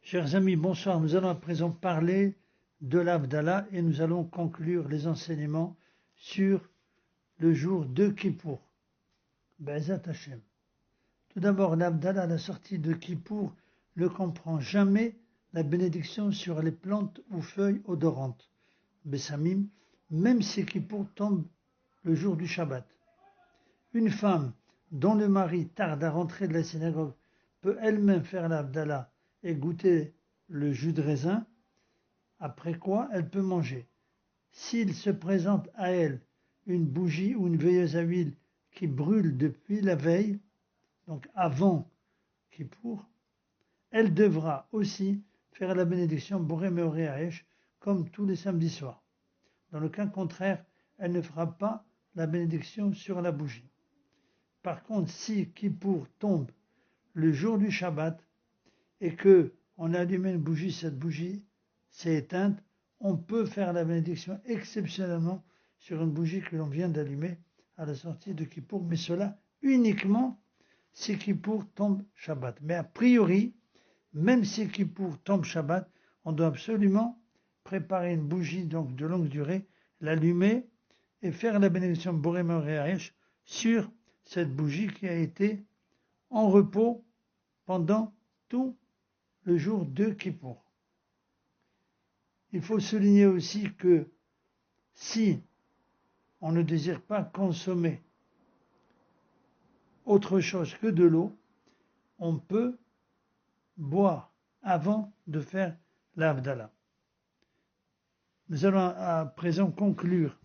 Chers amis, bonsoir. Nous allons à présent parler de l'Havdalah et nous allons conclure les enseignements sur le jour de Kippour. Be'ezat Hashem. Tout d'abord, l'Havdalah, à la sortie de Kippour, ne comprend jamais la bénédiction sur les plantes ou feuilles odorantes, Bessamim, même si Kippour tombe le jour du Shabbat. Une femme dont le mari tarde à rentrer de la synagogue peut elle-même faire l'Havdalah et goûter le jus de raisin, après quoi elle peut manger. S'il se présente à elle une bougie ou une veilleuse à huile qui brûle depuis la veille, donc avant Kippour, elle devra aussi faire la bénédiction Boré Meoré Haesh comme tous les samedis soirs. Dans le cas contraire, elle ne fera pas la bénédiction sur la bougie. Par contre, si Kippour tombe le jour du Shabbat et que on a allumé une bougie, cette bougie s'est éteinte, on peut faire la bénédiction exceptionnellement sur une bougie que l'on vient d'allumer à la sortie de Kippour, mais cela uniquement si Kippour tombe Shabbat. Mais a priori, même si Kippour tombe Shabbat, on doit absolument préparer une bougie donc de longue durée, l'allumer et faire la bénédiction Boré Meoré Haesh sur cette bougie qui a été en repos pendant tout le jour de Kippour. Il faut souligner aussi que si on ne désire pas consommer autre chose que de l'eau, on peut boire avant de faire l'Havdalah. Nous allons à présent conclure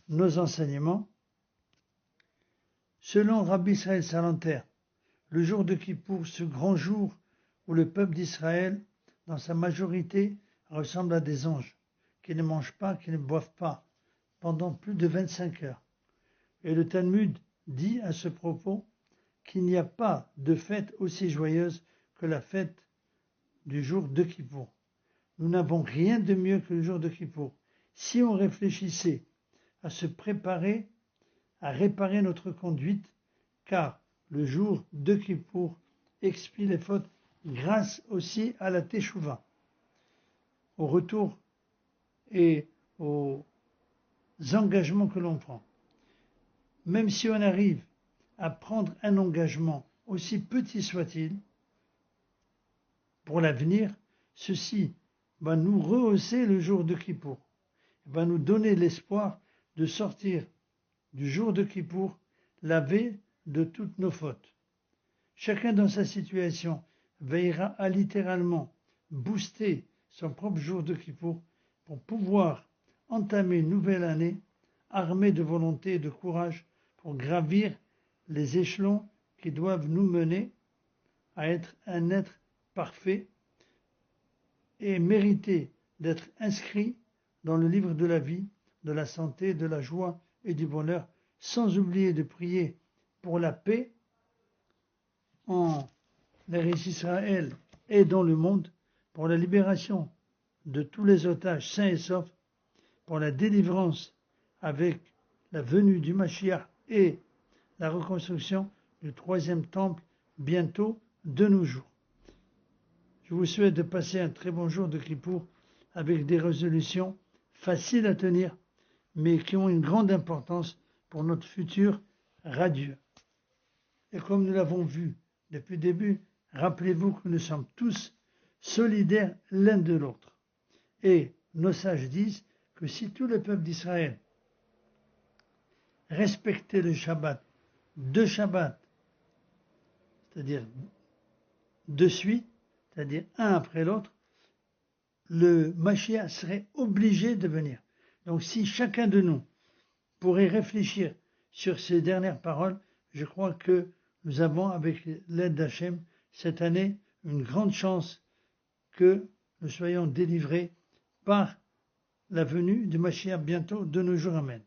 nos enseignements. Selon Rabbi Israël Salanter, le jour de Kippour, ce grand jour où le peuple d'Israël, dans sa majorité, ressemble à des anges, qui ne mangent pas, qui ne boivent pas, pendant plus de 25 heures. Et le Talmud dit à ce propos qu'il n'y a pas de fête aussi joyeuse que la fête du jour de Kippour. Nous n'avons rien de mieux que le jour de Kippour. Si on réfléchissait à se préparer, à réparer notre conduite, car le jour de Kippour expie les fautes grâce aussi à la Teshuvah, au retour et aux engagements que l'on prend. Même si on arrive à prendre un engagement, aussi petit soit-il, pour l'avenir, ceci va nous rehausser le jour de Kippour, va nous donner l'espoir de sortir du jour de Kippour lavé de toutes nos fautes. Chacun dans sa situation veillera à littéralement booster son propre jour de Kippour pour pouvoir entamer une nouvelle année armé de volonté et de courage pour gravir les échelons qui doivent nous mener à être un être parfait et mériter d'être inscrit dans le livre de la vie, de la santé, de la joie et du bonheur, sans oublier de prier pour la paix en Eretz Israël et dans le monde, pour la libération de tous les otages sains et saufs, pour la délivrance avec la venue du Mashiach et la reconstruction du troisième temple bientôt de nos jours. Je vous souhaite de passer un très bon jour de Kippour avec des résolutions faciles à tenir, mais qui ont une grande importance pour notre futur radieux. Et comme nous l'avons vu depuis le début, rappelez-vous que nous sommes tous solidaires l'un de l'autre. Et nos sages disent que si tout le peuple d'Israël respectait le Shabbat, deux Shabbats, c'est-à-dire de suite, c'est-à-dire un après l'autre, le Mashiach serait obligé de venir. Donc si chacun de nous pourrait réfléchir sur ces dernières paroles, je crois que nous avons, avec l'aide d'Hachem, cette année, une grande chance que nous soyons délivrés par la venue du Mashiach bientôt de nos jours. Amen.